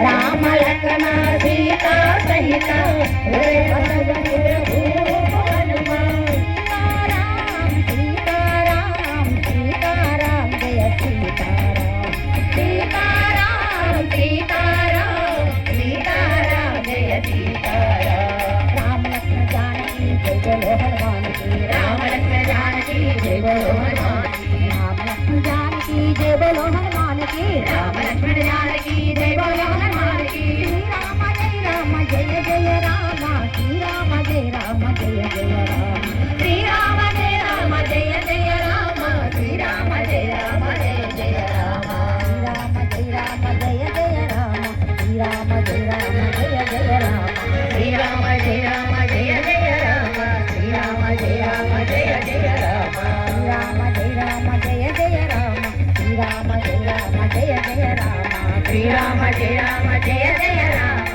राम लखन सीता सहित राम लक्ष्मण जानकी जय बोलो हनुमान की राम लक्ष्मण जानकी जय बोलो हनुमान की राम लक्ष्मण जानकी जय बोलो हनुमान की श्री राम जय जय राम श्री राम जय राम जय जय राम श्री राम जय राम जय जय राम श्री राम जय राम जय जय राम श्री राम जय जय राम श्री राम जय राम जय जय राम श्री राम जय राम जय जय राम श्री राम जय राम जय जय राम राम जय राम जय जय राम श्री राम जय राम जय जय राम श्री राम जय राम जय जय राम